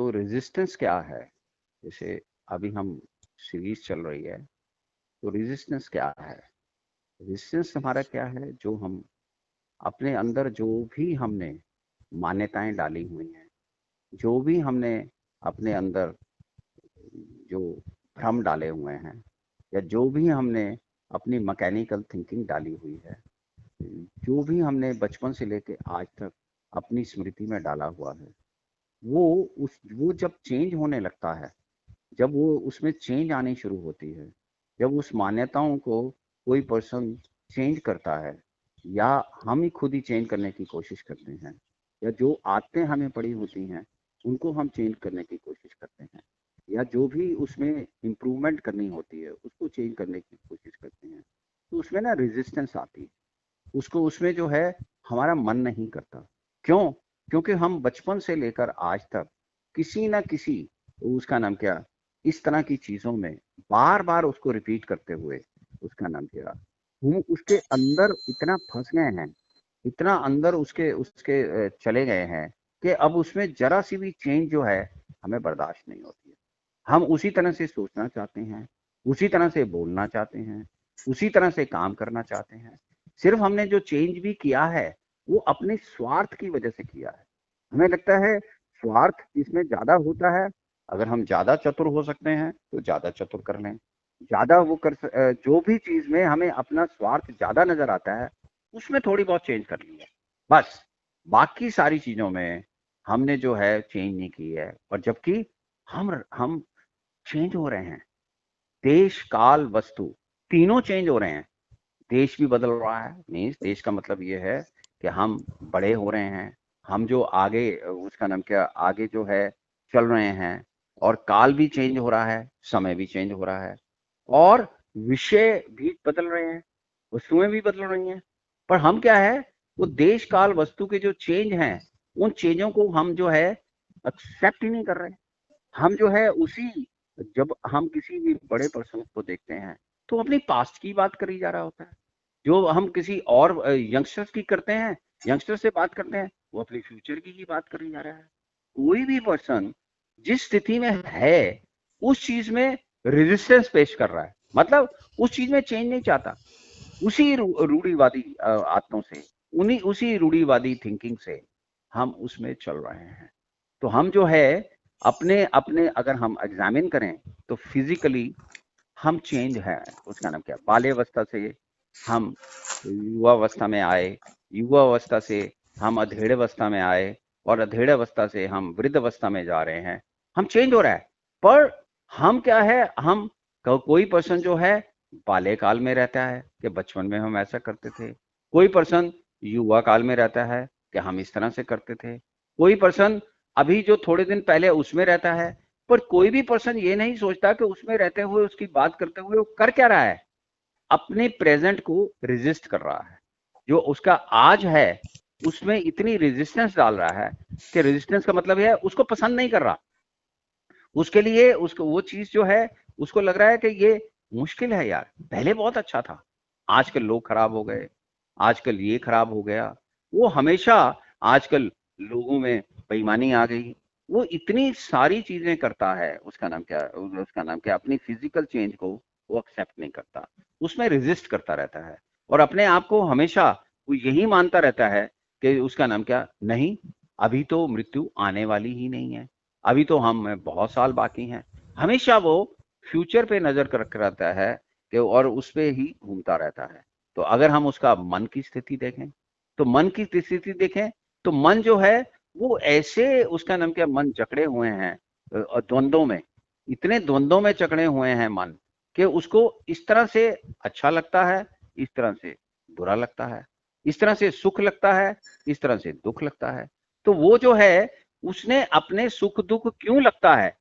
तो रेजिस्टेंस क्या है? जैसे अभी हम सीरीज चल रही है, तो रेजिस्टेंस क्या है? रेजिस्टेंस हमारा क्या है? जो हम अपने अंदर जो भी हमने मान्यताएं डाली हुई हैं, जो भी हमने अपने अंदर जो भ्रम डाले हुए हैं, या जो भी हमने अपनी मैकेनिकल थिंकिंग डाली हुई है, जो भी हमने बचपन से लेके आज तक अपनी स्मृति में डाला हुआ है, वो वो जब चेंज होने लगता है, जब वो उसमें चेंज आनी शुरू होती है, जब उस मान्यताओं को कोई पर्सन चेंज करता है, या हम ही खुद ही चेंज करने की कोशिश करते हैं, या जो आदतें हमें पड़ी होती हैं उनको हम चेंज करने की कोशिश करते हैं, या जो भी उसमें इम्प्रूवमेंट करनी होती है उसको चेंज करने की कोशिश करते हैं, तो उसमें ना रेजिस्टेंस आती है। उसको उसमें जो है हमारा मन नहीं करता। क्यों? क्योंकि हम बचपन से लेकर आज तक किसी ना किसी, उसका नाम क्या, इस तरह की चीजों में बार बार उसको रिपीट करते हुए, उसका नाम क्या, हम उसके अंदर इतना फंस गए हैं, इतना अंदर उसके उसके चले गए हैं कि अब उसमें जरा सी भी चेंज जो है हमें बर्दाश्त नहीं होती है। हम उसी तरह से सोचना चाहते हैं, उसी तरह से बोलना चाहते हैं, उसी तरह से काम करना चाहते हैं। सिर्फ हमने जो चेंज भी किया है वो अपने स्वार्थ की वजह से किया है। हमें लगता है स्वार्थ इसमें ज्यादा होता है। अगर हम ज्यादा चतुर हो सकते हैं तो ज्यादा चतुर कर लें, ज्यादा जो भी चीज में हमें अपना स्वार्थ ज्यादा नजर आता है उसमें थोड़ी बहुत चेंज कर ली है, बस। बाकी सारी चीजों में हमने जो है चेंज नहीं की है। और जबकि हम चेंज हो रहे हैं, देश काल वस्तु तीनों चेंज हो रहे हैं। देश भी बदल रहा है, मीन्स देश का मतलब ये है कि हम बड़े हो रहे हैं, हम जो आगे, उसका नाम क्या, आगे जो है चल रहे हैं। और काल भी चेंज हो रहा है, समय भी चेंज हो रहा है, और विषय भी बदल रहे हैं, वस्तुएं भी बदल रही हैं। पर हम क्या है, वो देश काल वस्तु के जो चेंज हैं, उन चेंजों को हम जो है एक्सेप्ट ही नहीं कर रहे। हम जो है उसी, जब हम किसी भी बड़े पर्सन को देखते हैं तो अपनी पास्ट की बात करी जा रहा होता है। जो हम किसी और यंगस्टर्स की करते हैं, यंगस्टर से बात करते हैं, वो अपने फ्यूचर की ही बात करी जा रहा है। कोई भी पर्सन जिस स्थिति में है उस चीज में रेजिस्टेंस पेश कर रहा है, मतलब उस चीज में चेंज नहीं चाहता। उसी रूढ़िवादी आदतों से, उन्हीं उसी रूढ़िवादी थिंकिंग से हम उसमें चल रहे हैं। तो हम जो है अपने अपने अगर हम एग्जामिन करें तो फिजिकली हम चेंज है। उसका नाम क्या, बाल्यावस्था से हम युवावस्था में आए, युवावस्था से हम अधेड़ में आए, और अधेड़ अवस्था से हम वृद्ध अवस्था में जा रहे हैं। हम चेंज हो रहा है। पर हम क्या है, हम कोई पर्सन जो है बाल्यकाल में रहता है कि बचपन में हम ऐसा करते थे, कोई पर्सन युवा काल में रहता है कि हम इस तरह से करते थे, कोई पर्सन अभी जो थोड़े दिन पहले उसमें रहता है। पर कोई भी पर्सन ये नहीं सोचता कि उसमें रहते हुए, उसकी बात करते हुए वो कर क्या रहा है, अपने प्रेजेंट को रेजिस्ट कर रहा है। जो उसका आज है उसमें इतनी रेजिस्टेंस डाल रहा है कि रेजिस्टेंस का मतलब है उसको पसंद नहीं कर रहा। उसके लिए उसको वो चीज जो है, उसको लग रहा है कि ये मुश्किल है यार, पहले बहुत अच्छा था, आजकल लोग खराब हो गए, आजकल ये खराब हो गया। वो हमेशा आजकल लोगों में बेईमानी आ गई, वो इतनी सारी चीजें करता है। उसका नाम क्या, अपनी फिजिकल चेंज को वो एक्सेप्ट नहीं करता, उसमें रेजिस्ट करता रहता है। और अपने आप को हमेशा वो यही मानता रहता है कि उसका नाम क्या, नहीं, अभी तो मृत्यु आने वाली ही नहीं है, अभी तो हम बहुत साल बाकी हैं। हमेशा वो फ्यूचर पे नजर कर रहता है कि, और उस पे ही घूमता रहता है। तो अगर हम उसका मन की स्थिति देखें, तो मन की स्थिति देखें तो मन जो है वो ऐसे, उसका नाम क्या, मन जकड़े हुए हैं द्वंद्वों में, इतने द्वंद्वों में जकड़े हुए हैं मन, कि उसको इस तरह से अच्छा लगता है, इस तरह से बुरा लगता है, इस तरह से सुख लगता है, इस तरह से दुख लगता है। तो वो जो है उसने अपने सुख दुख क्यों लगता है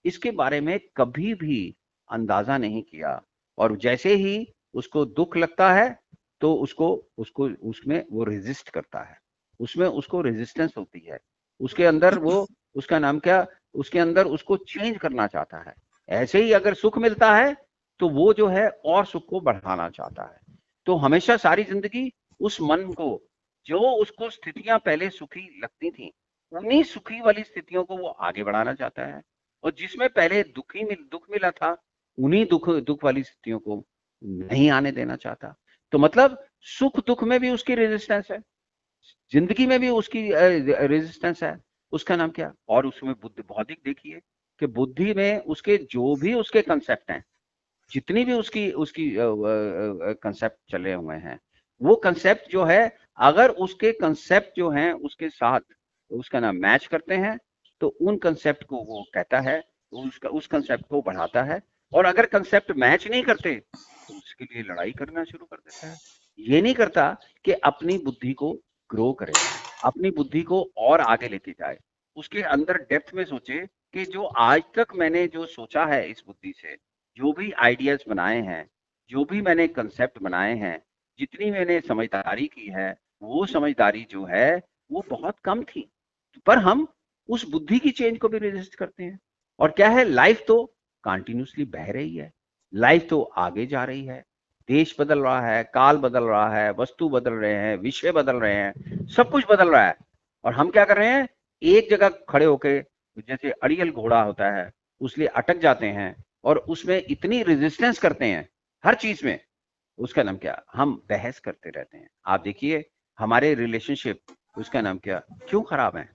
इसके बारे में कभी भी अंदाजा नहीं किया। और जैसे ही उसको दुख लगता है तो उसको उसको उसमें वो रेजिस्ट करता है, उसमें उसको रेजिस्टेंस होती है, उसके अंदर वो, उसका नाम क्या, उसके अंदर उसको चेंज करना चाहता है। ऐसे ही अगर सुख मिलता है तो वो जो है और सुख को बढ़ाना चाहता है। तो हमेशा, सारी जिंदगी, उस मन को, जो उसको स्थितियां पहले सुखी लगती थी, उन्हीं सुखी वाली स्थितियों को वो आगे बढ़ाना चाहता है, और जिसमें पहले दुख मिला था, उन्हीं दुख वाली स्थितियों को नहीं आने देना चाहता। तो मतलब सुख दुख में भी उसकी रेजिस्टेंस है, जिंदगी में भी उसकी रेजिस्टेंस है। उसका नाम क्या? और उसमें बुद्धि बौद्धिक देखिए कि बुद्धि में उसके जो भी उसके कंसेप्ट हैं, जितनी भी उसकी उसकी कंसेप्ट चले हुए हैं, वो कंसेप्ट जो है, अगर उसके कंसेप्ट जो हैं उसके साथ उसका नाम मैच करते हैं, तो उन कंसेप्ट को वो कहता है, उसका उस कंसेप्ट को बढ़ाता है। और अगर कंसेप्ट मैच नहीं करते तो उसके लिए लड़ाई करना शुरू कर देता है। ये नहीं करता कि अपनी बुद्धि को ग्रो करे, अपनी बुद्धि को और आगे लेके जाए, उसके अंदर डेप्थ में सोचे कि जो आज तक मैंने जो सोचा है इस बुद्धि से, जो भी आइडियाज बनाए हैं, जो भी मैंने कंसेप्ट बनाए हैं, जितनी मैंने समझदारी की है, वो समझदारी जो है वो बहुत कम थी। पर हम उस बुद्धि की चेंज को भी रेजिस्ट करते हैं। और क्या है, लाइफ तो कंटिन्यूसली बह रही है, लाइफ तो आगे जा रही है, देश बदल रहा है, काल बदल रहा है, वस्तु बदल रहे हैं, विषय बदल रहे हैं, सब कुछ बदल रहा है। और हम क्या कर रहे हैं, एक जगह खड़े होके, जैसे अड़ियल घोड़ा होता है, उसलिए अटक जाते हैं और उसमें इतनी रेजिस्टेंस करते हैं हर चीज में। उसका नाम क्या, हम बहस करते रहते हैं। आप देखिए हमारे रिलेशनशिप, उसका नाम क्या, क्यों खराब है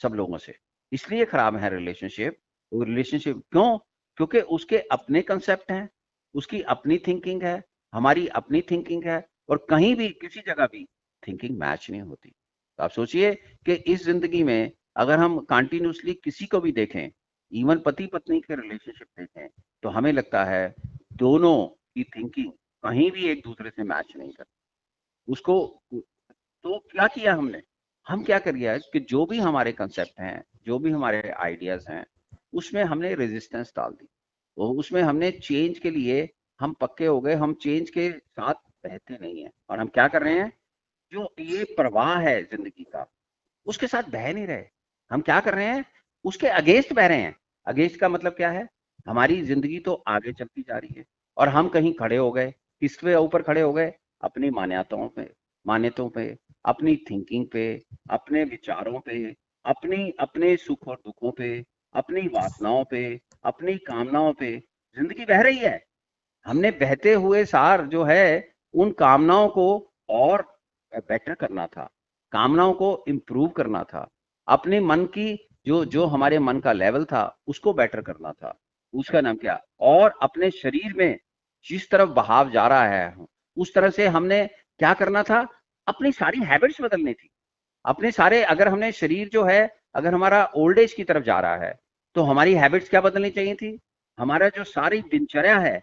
सब लोगों से? इसलिए खराब है रिलेशनशिप। वो रिलेशनशिप क्यों? क्योंकि उसके अपने कंसेप्ट हैं, उसकी अपनी थिंकिंग है, हमारी अपनी थिंकिंग है, और कहीं भी किसी जगह भी थिंकिंग मैच नहीं होती। तो आप सोचिए कि इस जिंदगी में अगर हम कंटिन्यूसली किसी को भी देखें, इवन पति पत्नी के रिलेशनशिप देखें, तो हमें लगता है दोनों की थिंकिंग कहीं भी एक दूसरे से मैच नहीं करती। उसको तो क्या किया हमने, हम क्या कर गया कि जो भी हमारे कंसेप्ट हैं, जो भी हमारे आइडियाज हैं, उसमें हमने रेजिस्टेंस डाल दी। तो उसमें हमने चेंज के लिए हम पक्के हो गए, हम चेंज के साथ बहते नहीं है। और हम क्या कर रहे हैं, जो ये प्रवाह है जिंदगी का, उसके साथ बह नहीं रहे। हम क्या कर रहे हैं, उसके अगेंस्ट बह रहे हैं। अगेंस्ट का मतलब क्या है, हमारी जिंदगी तो आगे चलती जा रही है और हम कहीं खड़े हो गए। किसके ऊपर खड़े हो गए? अपनी मान्यताओं पे, अपनी थिंकिंग पे, अपने विचारों पे, अपनी अपने सुख और दुखों पे, अपनी वासनाओं पे, अपनी कामनाओं पे जिंदगी बह रही है। हमने बहते हुए सार जो है, उन कामनाओं को और बेटर करना था, कामनाओं को इम्प्रूव करना था, अपने मन की जो जो हमारे मन का लेवल था उसको बेटर करना था। उसका नाम क्या, और अपने शरीर में जिस तरफ बहाव जा रहा है उस तरह से हमने क्या करना था, अपनी सारी हैबिट्स बदलनी थी। अपने सारे, अगर हमने शरीर जो है, अगर हमारा ओल्ड एज की तरफ जा रहा है, तो हमारी हैबिट्स क्या बदलनी चाहिए थी, हमारा जो सारी दिनचर्या है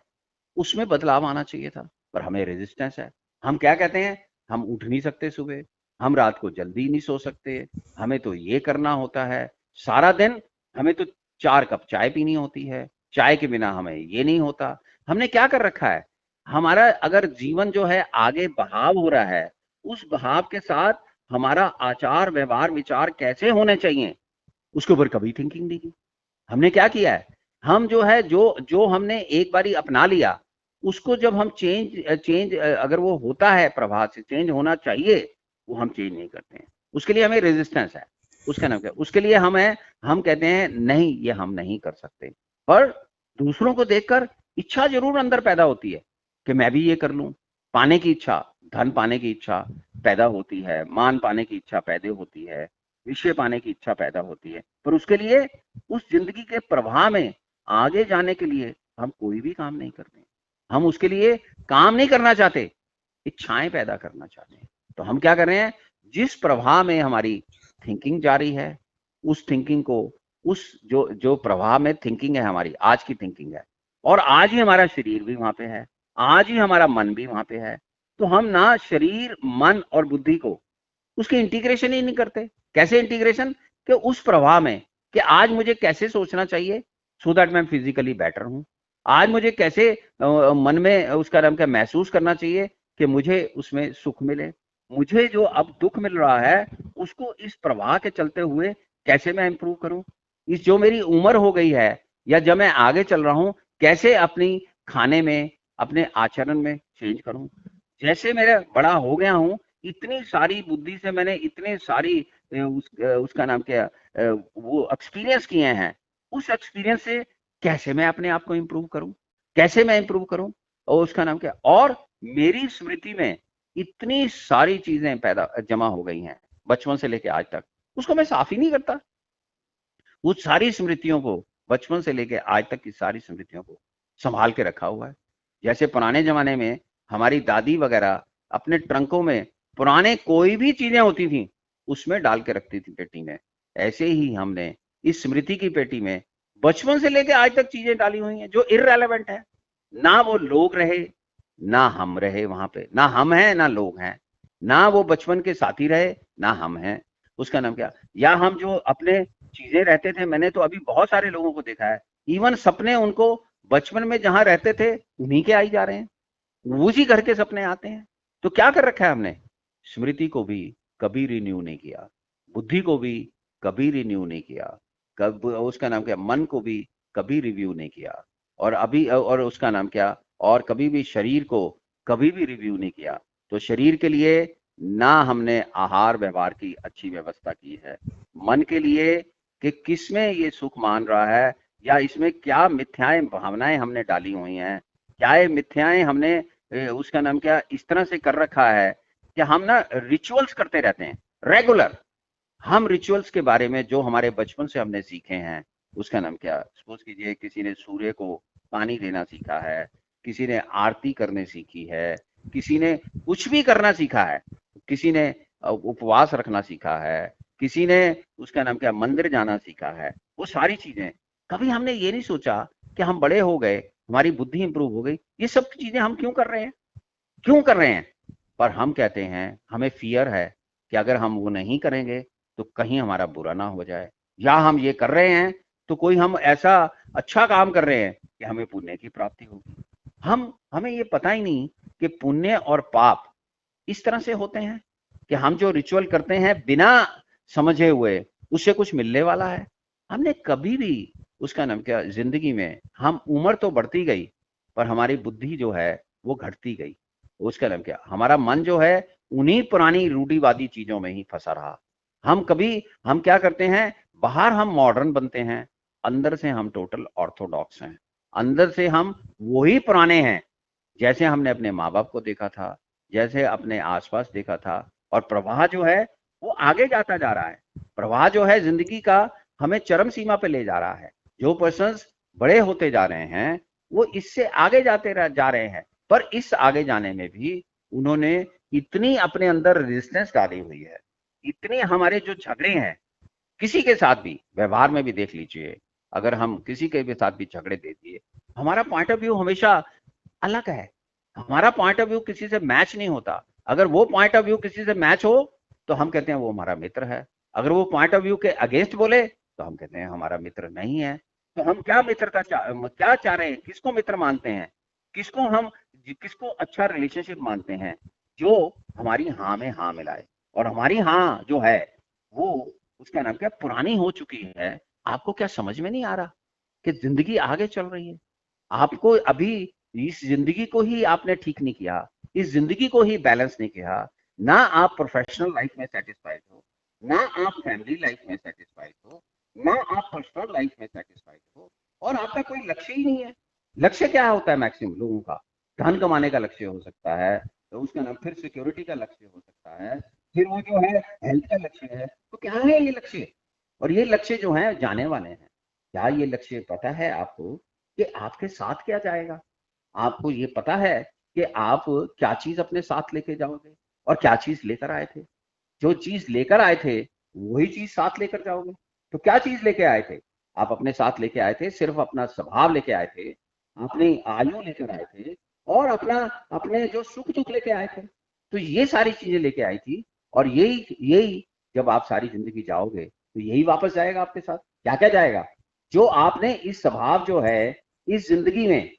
उसमें बदलाव आना चाहिए था। पर हमें रेजिस्टेंस है। हम क्या कहते हैं, हम उठ नहीं सकते सुबह, हम रात को जल्दी नहीं सो सकते, हमें तो ये करना होता है, सारा दिन हमें तो 4 कप चाय पीनी होती है, चाय के बिना हमें ये नहीं होता। हमने क्या कर रखा है, हमारा अगर जीवन जो है आगे बहाव हो रहा है, उस बहाव के साथ हमारा आचार व्यवहार विचार कैसे होने चाहिए, उसके ऊपर कभी थिंकिंग नहीं की। हमने क्या किया है, हम जो है, जो जो हमने एक बारी अपना लिया, उसको जब हम चेंज अगर वो होता है, प्रभाव से चेंज होना चाहिए, वो हम चेंज नहीं करते हैं। उसके लिए हमें रेजिस्टेंस है। उसका नाम क्या, उसके लिए हम कहते हैं नहीं, ये हम नहीं कर सकते। पर दूसरों को देखकर इच्छा जरूर अंदर पैदा होती है कि मैं भी ये कर लूं। पाने की इच्छा, धन पाने की इच्छा पैदा होती है, मान पाने की इच्छा पैदा होती है, विषय पाने की इच्छा पैदा होती है। पर उसके लिए, उस जिंदगी के प्रवाह में आगे जाने के लिए हम कोई भी काम नहीं करते। हम उसके लिए काम नहीं करना चाहते, इच्छाएं पैदा करना चाहते हैं। तो हम क्या कर रहे हैं, जिस प्रवाह में हमारी थिंकिंग जा रही है, उस थिंकिंग को, उस जो जो प्रवाह में थिंकिंग है, हमारी आज की थिंकिंग है, और आज ही हमारा शरीर भी वहां पे है, आज ही हमारा मन भी वहां पे है। तो हम ना शरीर मन और बुद्धि को, उसके इंटीग्रेशन ही नहीं करते। कैसे इंटीग्रेशन, कि उस प्रवाह में, कि आज मुझे कैसे सोचना चाहिए सो दैट मैं फिजिकली बेटर हूं, आज मुझे कैसे मन में उसका नाम क्या महसूस करना चाहिए कि मुझे उसमें सुख मिले, मुझे जो अब दुख मिल रहा है उसको इस प्रवाह के चलते हुए कैसे मैं इंप्रूव करूं, इस जो मेरी उम्र हो गई है या जब मैं आगे चल रहा हूं, कैसे अपनी खाने में, अपने आचरण में चेंज करूं। जैसे मैं बड़ा हो गया हूं, इतनी सारी बुद्धि से मैंने इतने सारी उसका नाम क्या, वो एक्सपीरियंस किए हैं, उस एक्सपीरियंस से कैसे मैं अपने आप को इम्प्रूव करूं, कैसे मैं इम्प्रूव करूं, और उसका नाम क्या, और मेरी स्मृति में इतनी सारी चीजें पैदा जमा हो गई हैं बचपन से लेके आज तक, उसको मैं साफ ही नहीं करता। वो सारी स्मृतियों को, बचपन से लेके आज तक की सारी स्मृतियों को संभाल के रखा हुआ है। जैसे पुराने जमाने में हमारी दादी वगैरह अपने ट्रंकों में पुराने कोई भी चीजें होती थी उसमें डाल के रखती थी पेटी में, ऐसे ही हमने इस स्मृति की पेटी में बचपन से लेके आज तक चीजें डाली हुई हैं जो इररेलेवेंट है। ना वो लोग रहे, ना हम रहे वहां पे, ना हम हैं ना लोग हैं, ना वो बचपन के साथी रहे ना हम हैं, उसका नाम क्या, या हम जो अपने चीजें रहते थे, मैंने तो अभी बहुत सारे लोगों को देखा है, इवन सपने उनको बचपन में जहां रहते थे उन्हीं के आई जा रहे हैं, उसी घर के सपने आते हैं। तो क्या कर रखा है हमने, स्मृति को भी कभी रिन्यू नहीं किया, बुद्धि को भी कभी रिन्यू नहीं किया, कब उसका नाम क्या, मन को भी कभी रिव्यू नहीं किया, और अभी और उसका नाम क्या, और कभी भी शरीर को कभी भी रिव्यू नहीं किया। तो शरीर के लिए ना हमने आहार व्यवहार की अच्छी व्यवस्था की है, मन के लिए कि किसमें ये सुख मान रहा है, या इसमें क्या मिथ्याएं भावनाएं हमने डाली हुई हैं, क्या ये मिथ्याएं हमने उसका नाम क्या इस तरह से कर रखा है कि हम ना रिचुअल्स करते रहते हैं रेगुलर। हम रिचुअल्स के बारे में जो हमारे बचपन से हमने सीखे हैं, उसका नाम क्या, सपोज कीजिए किसी ने सूर्य को पानी देना सीखा है, किसी ने आरती करने सीखी है, किसी ने कुछ भी करना सीखा है, किसी ने उपवास रखना सीखा है, किसी ने उसका नाम क्या मंदिर जाना सीखा है, वो सारी चीजें कभी हमने ये नहीं सोचा कि हम बड़े हो गए, हमारी बुद्धि इंप्रूव हो गई, ये सब चीजें हम क्यों कर रहे हैं, क्यों कर रहे हैं। पर हम कहते हैं हमें फियर है कि अगर हम वो नहीं करेंगे तो कहीं हमारा बुरा ना हो जाए, या हम ये कर रहे हैं तो कोई हम ऐसा अच्छा काम कर रहे हैं कि हमें पुण्य की प्राप्ति होगी। हमें ये पता ही नहीं कि पुण्य और पाप इस तरह से होते हैं कि हम जो रिचुअल करते हैं बिना समझे हुए उससे कुछ मिलने वाला है। हमने कभी भी उसका नाम क्या, जिंदगी में हम उम्र तो बढ़ती गई पर हमारी बुद्धि जो है वो घटती गई, उसका नाम क्या, हमारा मन जो है उन्हीं पुरानी रूढ़िवादी चीजों में ही फंसा रहा। हम क्या करते हैं, बाहर हम मॉडर्न बनते हैं, अंदर से हम टोटल ऑर्थोडॉक्स हैं, अंदर से हम वही पुराने हैं जैसे हमने अपने माँ बाप को देखा था, जैसे अपने आसपास देखा था। और प्रवाह जो है वो आगे जाता जा रहा है, प्रवाह जो है जिंदगी का हमें चरम सीमा पे ले जा रहा है। जो पर्सन्स बड़े होते जा रहे हैं वो इससे आगे जा रहे हैं, पर इस आगे जाने में भी उन्होंने इतनी अपने अंदर रेजिस्टेंस डाली हुई है, इतने हमारे जो झगड़े हैं किसी के साथ भी व्यवहार में भी देख लीजिए, अगर हम किसी के भी साथ भी झगड़े दे दिए, हमारा पॉइंट ऑफ व्यू हमेशा अलग है, हमारा पॉइंट ऑफ व्यू किसी से मैच नहीं होता। अगर वो पॉइंट ऑफ व्यू किसी से मैच हो तो हम कहते हैं वो हमारा मित्र है, अगर वो पॉइंट ऑफ व्यू के अगेंस्ट बोले तो हम कहते हैं हमारा मित्र नहीं है। तो हम क्या मित्रता क्या चाह रहे हैं, किसको मित्र मानते हैं, किसको हम किसको अच्छा रिलेशनशिप मानते हैं, जो हमारी हाँ में हाँ मिलाए। और हमारी हाँ जो है वो उसका नाम क्या, पुरानी हो चुकी है। आपको क्या समझ में नहीं आ रहा कि जिंदगी आगे चल रही है, आपको अभी इस जिंदगी को ही आपने ठीक नहीं किया, इस जिंदगी को ही बैलेंस नहीं किया, ना आप प्रोफेशनल लाइफ में सेटिस्फाइड हो, ना आप फैमिली लाइफ में सेटिस्फाइड हो, ना आप पर्सनल लाइफ में सेटिस्फाइड हो, और आपका कोई लक्ष्य ही नहीं है। लक्ष्य क्या होता है मैक्सिमम लोगों का, धन कमाने का लक्ष्य हो सकता है, तो उसका नाम फिर सिक्योरिटी का लक्ष्य हो सकता है, फिर वो जो है हेल्थ का लक्ष्य है। तो क्या है ये लक्ष्य, और ये लक्ष्य जो है जाने वाले हैं। क्या ये लक्ष्य पता है आपको कि आपके साथ क्या जाएगा, आपको ये पता है कि आप क्या चीज अपने साथ लेके जाओगे और क्या चीज लेकर आए थे। जो चीज लेकर आए थे वही चीज साथ लेकर जाओगे। तो क्या चीज लेके आए थे, आप अपने साथ लेके आए थे सिर्फ अपना स्वभाव लेके आए थे, अपनी आयु लेकर आए थे, और अपना अपने जो सुख दुख लेके आए थे। तो ये सारी चीजें लेके आई थी, और यही यही जब आप सारी जिंदगी जाओगे तो यही वापस जाएगा आपके साथ। क्या क्या जाएगा, जो आपने इस स्वभाव जो है इस जिंदगी में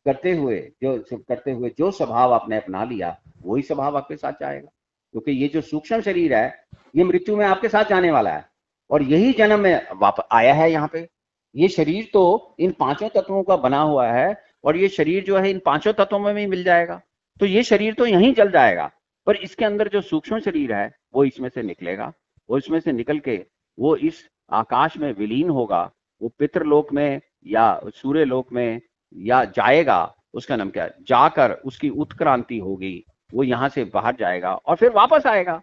करते हुए जो स्वभाव आपने अपना लिया वही स्वभाव आपके साथ जाएगा। क्योंकि ये जो सूक्ष्म शरीर है ये मृत्यु में आपके साथ जाने वाला है, और यही जन्म में वापस आया है यहाँ पे। ये शरीर तो इन पांचों तत्वों का बना हुआ है, और ये शरीर जो है इन पांचों तत्वों में भी मिल जाएगा। तो ये शरीर तो यहीं जल जाएगा, पर इसके अंदर जो सूक्ष्म शरीर है वो इसमें से निकलेगा। वो इसमें से निकल के वो इस आकाश में विलीन होगा, वो पितृलोक में या सूर्य लोक में या जाएगा, उसका नाम क्या है, जाकर उसकी उत्क्रांति होगी, वो यहाँ से बाहर जाएगा और फिर वापस आएगा।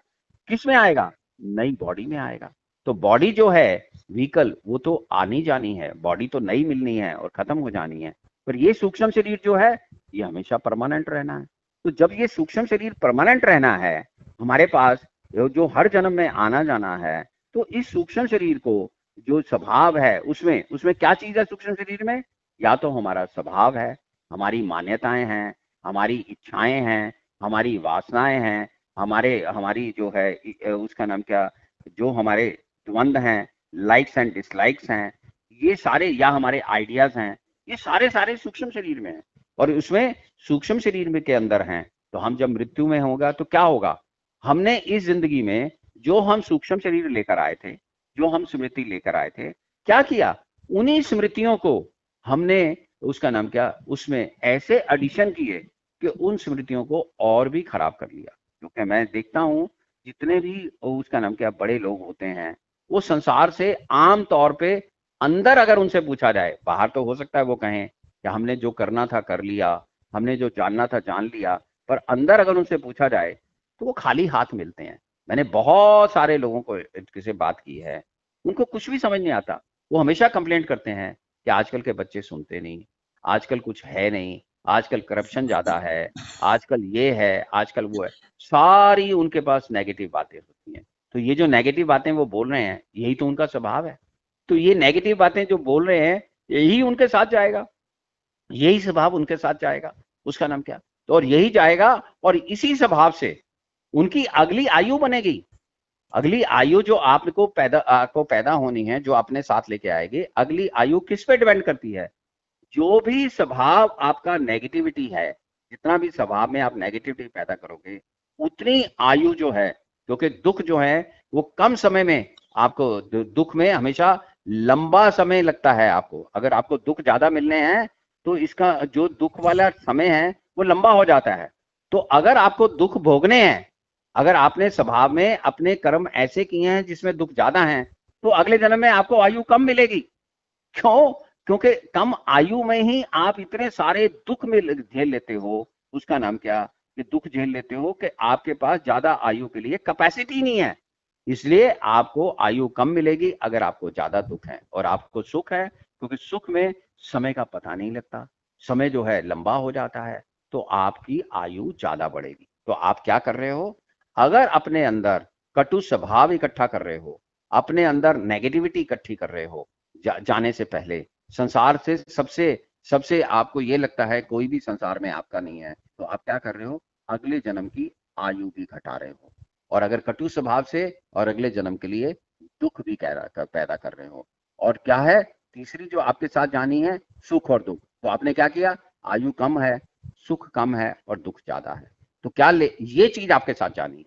किस में आएगा? नई बॉडी में आएगा। तो बॉडी जो है व्हीकल, वो तो आनी जानी है, बॉडी तो नई मिलनी है और खत्म हो जानी है, पर ये सूक्ष्म शरीर जो है ये हमेशा परमानेंट रहना है। तो जब ये सूक्ष्म शरीर परमानेंट रहना है हमारे पास, जो हर जन्म में आना जाना है, तो इस सूक्ष्म शरीर को जो स्वभाव है उसमें उसमें क्या चीज है सूक्ष्म शरीर में? या तो हमारा स्वभाव है, हमारी मान्यताएं हैं, हमारी इच्छाएं हैं, हमारी वासनाएं हैं, हमारी जो है उसका नाम क्या, जो हमारे द्वंद हैं, लाइक्स एंड डिसलाइक्स हैं, ये सारे, या हमारे आइडियाज हैं, ये सारे सारे सूक्ष्म शरीर में हैं और उसमें सूक्ष्म शरीर में के अंदर हैं। तो हम जब मृत्यु में होगा तो क्या होगा? हमने इस जिंदगी में जो हम सूक्ष्म शरीर लेकर आए थे, जो हम स्मृति लेकर आए थे, क्या किया? उन्हीं स्मृतियों को हमने, उसका नाम क्या, उसमें ऐसे एडिशन किए कि उन स्मृतियों को और भी खराब कर लिया। क्योंकि मैं देखता हूं जितने भी उसका नाम क्या बड़े लोग होते हैं, वो संसार से आम तौर पे अंदर अगर उनसे पूछा जाए, बाहर तो हो सकता है वो कहें कि हमने जो करना था कर लिया, हमने जो जानना था जान लिया, पर अंदर अगर उनसे पूछा जाए तो वो खाली हाथ मिलते हैं। मैंने बहुत सारे लोगों को किसी बात की है, उनको कुछ भी समझ नहीं आता। वो हमेशा कंप्लेंट करते हैं कि आजकल के बच्चे सुनते नहीं, आजकल कुछ है नहीं, आजकल करप्शन ज्यादा है, आजकल ये है, आजकल वो है। सारी उनके पास नेगेटिव बातें होती हैं। तो ये जो नेगेटिव बातें वो बोल रहे हैं, यही तो उनका स्वभाव है। तो ये नेगेटिव बातें जो बोल रहे हैं, यही उनके साथ जाएगा, यही स्वभाव उनके साथ जाएगा। उसका नाम क्या? तो और यही जाएगा और इसी स्वभाव से उनकी अगली आयु बनेगी। अगली आयु जो आपको पैदा होनी है, जो अपने साथ लेके आएगी, अगली आयु किस पे डिपेंड करती है? जो भी स्वभाव आपका नेगेटिविटी है, जितना भी स्वभाव में आप नेगेटिविटी पैदा करोगे, उतनी आयु जो है, क्योंकि दुख जो है वो कम समय में आपको, दुख में हमेशा लंबा समय लगता है आपको। अगर आपको दुख ज्यादा मिलने हैं तो इसका जो दुख वाला समय है वो लंबा हो जाता है। तो अगर आपको दुख भोगने हैं, अगर आपने स्वभाव में अपने कर्म ऐसे किए हैं जिसमें दुख ज्यादा है, तो अगले जन्म में आपको आयु कम मिलेगी। क्यों? क्योंकि कम आयु में ही आप इतने सारे दुख में झेल लेते हो। उसका नाम क्या, कि दुख झेल लेते हो कि आपके पास ज्यादा आयु के लिए कैपेसिटी नहीं है। इसलिए आपको आयु कम मिलेगी अगर आपको ज्यादा दुख है। और आपको सुख है, क्योंकि सुख में समय का पता नहीं लगता, समय जो है लंबा हो जाता है, तो आपकी आयु ज्यादा बढ़ेगी। तो आप क्या कर रहे हो? अगर अपने अंदर कटु स्वभाव इकट्ठा कर रहे हो, अपने अंदर नेगेटिविटी इकट्ठी कर रहे हो, जाने से पहले संसार से सबसे सबसे आपको ये लगता है कोई भी संसार में आपका नहीं है, तो आप क्या कर रहे हो? अगले जन्म की आयु भी घटा रहे हो। और अगर कटु स्वभाव से, और अगले जन्म के लिए दुख भी पैदा कर रहे हो। और क्या है तीसरी जो आपके साथ जानी है? सुख और दुख। तो आपने क्या किया? आयु कम है, सुख कम है और दुख ज्यादा है। तो क्या ये चीज आपके साथ जानी है।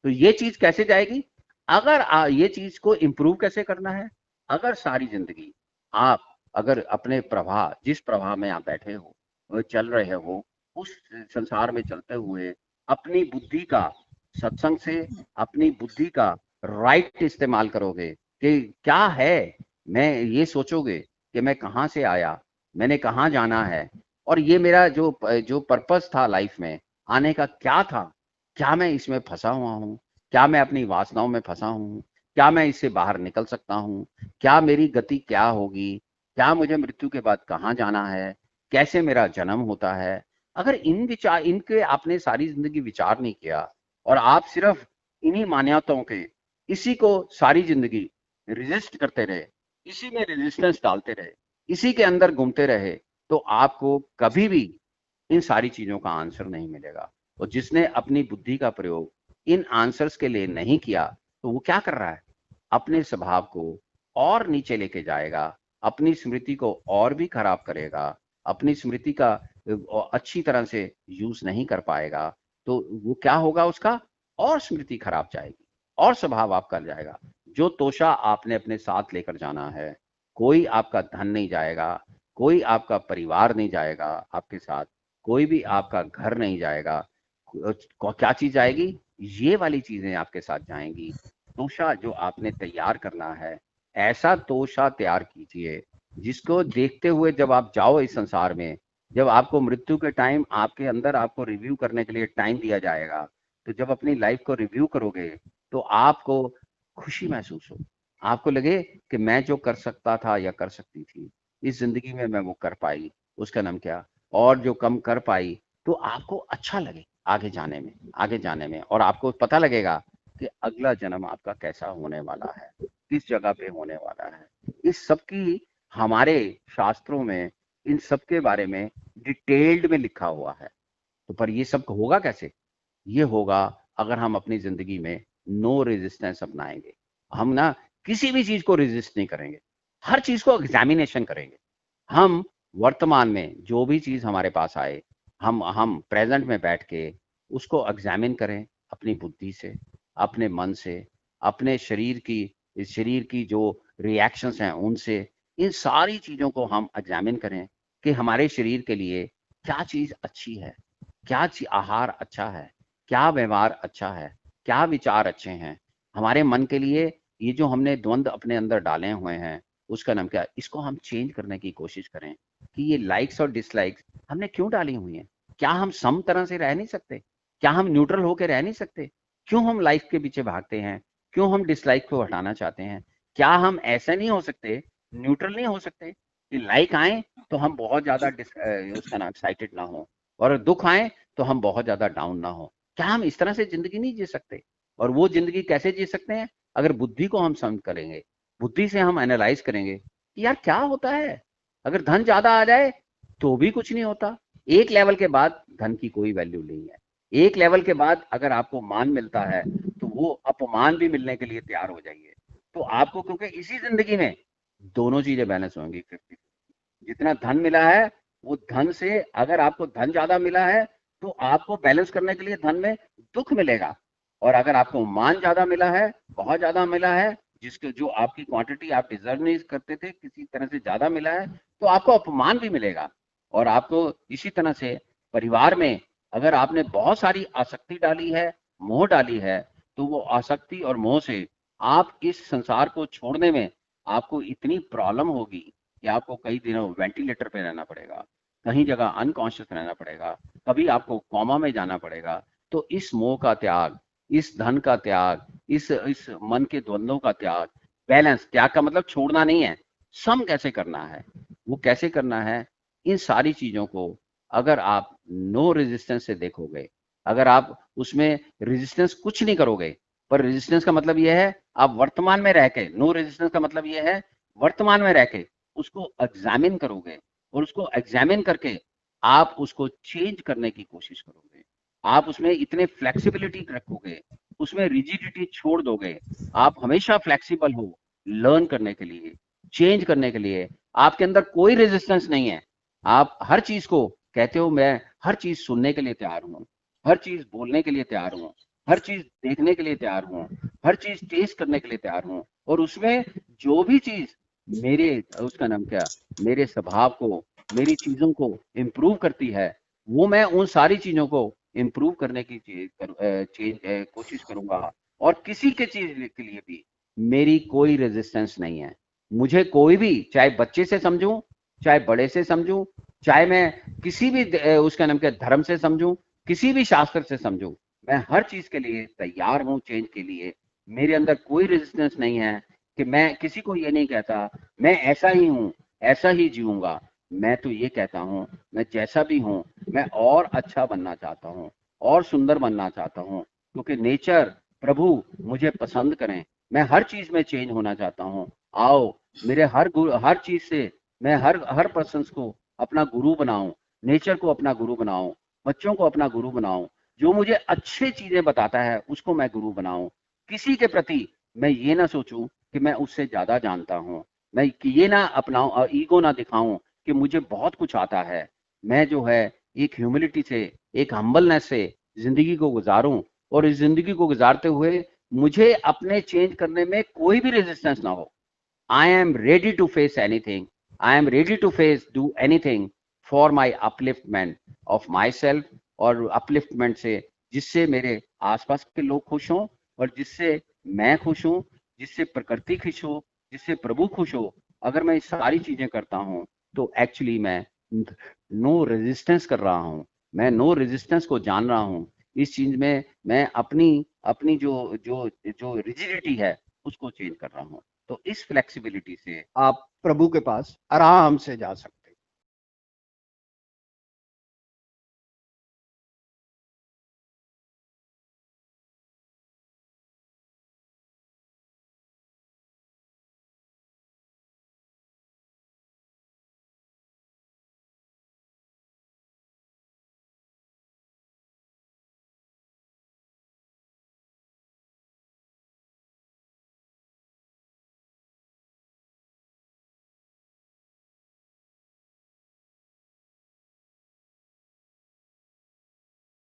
तो ये चीज कैसे जाएगी? अगर ये चीज को इंप्रूव कैसे करना है? अगर सारी जिंदगी आप, अगर अपने प्रवाह, जिस प्रवाह में आप बैठे हो, चल रहे हो, उस संसार में चलते हुए अपनी बुद्धि का, सत्संग से अपनी बुद्धि का राइट इस्तेमाल करोगे कि क्या है, मैं ये सोचोगे कि मैं कहाँ से आया, मैंने कहाँ जाना है, और ये मेरा जो जो पर्पस था लाइफ में आने का क्या था, क्या मैं इसमें फंसा हुआ हूँ, क्या मैं अपनी वासनाओं में फंसा हूँ, क्या मैं इससे बाहर निकल सकता हूँ, क्या मेरी गति क्या होगी, क्या मुझे मृत्यु के बाद कहाँ जाना है, कैसे मेरा जन्म होता है। अगर इनके आपने सारी जिंदगी विचार नहीं किया और आप सिर्फ इन्हीं मान्यताओं के, इसी को सारी जिंदगी रेजिस्ट करते रहे, इसी में रेजिस्टेंस डालते रहे, इसी के अंदर घूमते रहे, तो आपको कभी भी इन सारी चीजों का आंसर नहीं मिलेगा। और जिसने अपनी बुद्धि का प्रयोग इन आंसर्स के लिए नहीं किया, तो वो क्या कर रहा है? अपने स्वभाव को और नीचे लेके जाएगा, अपनी स्मृति को और भी खराब करेगा, अपनी स्मृति का अच्छी तरह से यूज नहीं कर पाएगा। तो वो क्या होगा उसका? और स्मृति खराब जाएगी और स्वभाव आपका जाएगा। जो तोषा आपने अपने साथ लेकर जाना है, कोई आपका धन नहीं जाएगा, कोई आपका परिवार नहीं जाएगा आपके साथ, कोई भी आपका घर नहीं जाएगा। क्या चीज जाएगी? ये वाली चीजें आपके साथ जाएंगी। तोशा जो आपने तैयार करना है, ऐसा तोशा तैयार कीजिए जिसको देखते हुए जब आप जाओ इस संसार में, जब आपको मृत्यु के टाइम आपके अंदर आपको रिव्यू करने के लिए टाइम दिया जाएगा, तो जब अपनी लाइफ को रिव्यू करोगे तो आपको खुशी महसूस हो, आपको लगे कि मैं जो कर सकता था या कर सकती थी इस जिंदगी में मैं वो कर पाई, उसका नाम क्या, और जो कम कर पाई, तो आपको अच्छा लगे आगे जाने में, और आपको पता लगेगा कि अगला जन्म आपका कैसा होने वाला है, किस जगह पे होने वाला है। इस सब की हमारे शास्त्रों में इन सब के बारे में डिटेल्ड में लिखा हुआ है। तो पर ये सब होगा कैसे? ये होगा अगर हम अपनी जिंदगी में नो रेजिस्टेंस अपनाएंगे। हम ना किसी भी चीज को रेजिस्ट नहीं करेंगे, हर चीज को एग्जामिनेशन करेंगे। हम वर्तमान में जो भी चीज हमारे पास आए, हम प्रेजेंट में बैठ के उसको एग्जामिन करें, अपनी बुद्धि से, अपने मन से, अपने शरीर की जो रिएक्शंस हैं उनसे, इन सारी चीजों को हम एग्जामिन करें कि हमारे शरीर के लिए क्या चीज अच्छी है, क्या आहार अच्छा है, क्या व्यवहार अच्छा है, क्या विचार अच्छे हैं हमारे मन के लिए। ये जो हमने द्वंद अपने अंदर डाले हुए हैं, उसका नाम क्या है, इसको हम चेंज करने की कोशिश करें कि ये लाइक्स और डिसलाइक्स हमने क्यों डाली हुई हैं। क्या हम सम तरह से रह नहीं सकते? क्या हम न्यूट्रल होकर रह नहीं सकते? क्यों हम लाइक के पीछे भागते हैं? क्यों हम डिसलाइक को हटाना चाहते हैं? क्या हम ऐसे नहीं हो सकते, न्यूट्रल नहीं हो सकते कि लाइक आए तो हम बहुत ज्यादा उसका नाम एक्साइटेड ना हो, और दुख आए तो हम बहुत ज्यादा डाउन ना हो? क्या हम इस तरह से जिंदगी नहीं जी सकते? और वो जिंदगी कैसे जी सकते हैं? अगर बुद्धि को हम समझ करेंगे, बुद्धि से हम एनालाइज करेंगे कि यार क्या होता है। अगर धन ज्यादा आ जाए तो भी कुछ नहीं होता, एक लेवल के बाद धन की कोई वैल्यू नहीं है। एक लेवल के बाद अगर आपको मान मिलता है तो वो अपमान भी मिलने के लिए तैयार हो जाइए। तो आपको, क्योंकि इसी जिंदगी में दोनों चीजें बैलेंस होंगी 50। जितना धन मिला है वो धन से, अगर आपको धन ज्यादा मिला है तो आपको बैलेंस करने के लिए धन में दुख मिलेगा। और अगर आपको मान ज्यादा मिला है, बहुत ज्यादा मिला है, जिसके जो आपकी क्वांटिटी आप डिजर्व नहीं करते थे, किसी तरह से ज्यादा मिला है, तो आपको अपमान भी मिलेगा। और आपको इसी तरह से परिवार में अगर आपने बहुत सारी आसक्ति डाली है, मोह डाली है, तो वो आसक्ति और मोह से आप इस संसार को छोड़ने में आपको इतनी प्रॉब्लम होगी कि आपको कई दिनों वेंटिलेटर पे रहना पड़ेगा, कहीं जगह अनकॉन्शियस रहना पड़ेगा, कभी आपको कोमा में जाना पड़ेगा। तो इस मोह का त्याग, इस धन का त्याग, इस मन के द्वंद्वों का त्याग, बैलेंस, त्याग का मतलब छोड़ना नहीं है, सम कैसे करना है, वो कैसे करना है, इन सारी चीजों को अगर आप नो रेजिस्टेंस से देखोगे, अगर आप उसमें रेजिस्टेंस कुछ नहीं करोगे, पर रेजिस्टेंस का मतलब यह है आप वर्तमान में रह के, नो रेजिस्टेंस का मतलब यह है वर्तमान में रह के उसको एग्जामिन करोगे, और उसको एग्जामिन करके आप उसको चेंज करने की कोशिश करोगे। आप उसमें इतने फ्लेक्सिबिलिटी रखोगे, उसमें रिजिडिटी छोड़ दोगे। आप हमेशा फ्लेक्सिबल हो लर्न करने के लिए, चेंज करने के लिए। आपके अंदर कोई रेजिस्टेंस नहीं है। आप हर चीज को कहते हो, मैं हर चीज सुनने के लिए तैयार हूँ, हर चीज बोलने के लिए तैयार हूँ, हर चीज देखने के लिए तैयार हूँ, हर चीज टेस्ट करने के लिए तैयार हूँ। और उसमें जो भी चीज मेरे, उसका नाम क्या, मेरे स्वभाव को, मेरी चीजों को इम्प्रूव करती है, वो मैं उन सारी चीजों को इम्प्रूव करने की कोशिश करूंगा। और किसी के चीज के लिए भी मेरी कोई रेजिस्टेंस नहीं है। मुझे कोई भी, चाहे बच्चे से समझूं, चाहे बड़े से समझूं, चाहे मैं किसी भी उसका नाम क्या धर्म से समझूं, किसी भी शास्त्र से समझूं, मैं हर चीज के लिए तैयार हूं चेंज के लिए। मेरे अंदर कोई रेजिस्टेंस नहीं है कि मैं किसी को ये नहीं कहता मैं ऐसा ही हूं, ऐसा ही जीऊंगा। मैं तो ये कहता हूं मैं जैसा भी हूं, मैं और अच्छा बनना चाहता हूं, और सुंदर बनना चाहता हूं, क्योंकि नेचर, प्रभु मुझे पसंद करें। मैं हर चीज में चेंज होना चाहता हूं। आओ मेरे हर चीज से मैं हर पर्सन को अपना गुरु बनाऊं, नेचर को अपना गुरु बनाऊं, बच्चों को अपना गुरु बनाऊं, जो मुझे अच्छी चीजें बताता है उसको मैं गुरु बनाऊं। किसी के प्रति मैं ये ना सोचूं कि मैं उससे ज्यादा जानता हूं, मैं ये ना अपनाऊं, ईगो ना दिखाऊं कि मुझे बहुत कुछ आता है। मैं जो है एक ह्यूमिलिटी से, एक हम्बलनेस से जिंदगी को गुजारूं, और इस जिंदगी को गुजारते हुए मुझे अपने चेंज करने में कोई भी रेजिस्टेंस ना हो। I am ready to face anything. I am ready to do anything for my upliftment of myself, और upliftment से जिससे मेरे आसपास के लोग खुश हों, और जिससे मैं खुश हूं, जिससे प्रकृति खुश हो, जिससे प्रभु खुश हो, अगर मैं ये सारी चीजें करता हूं तो एक्चुअली मैं नो रेजिस्टेंस कर रहा हूं। मैं नो रेजिस्टेंस को जान रहा हूं। इस चीज में मैं अपनी अपनी जो जो जो रिजिडिटी है उसको चेंज कर रहा हूं। तो इस फ्लेक्सिबिलिटी से आप प्रभु के पास आराम से जा सकते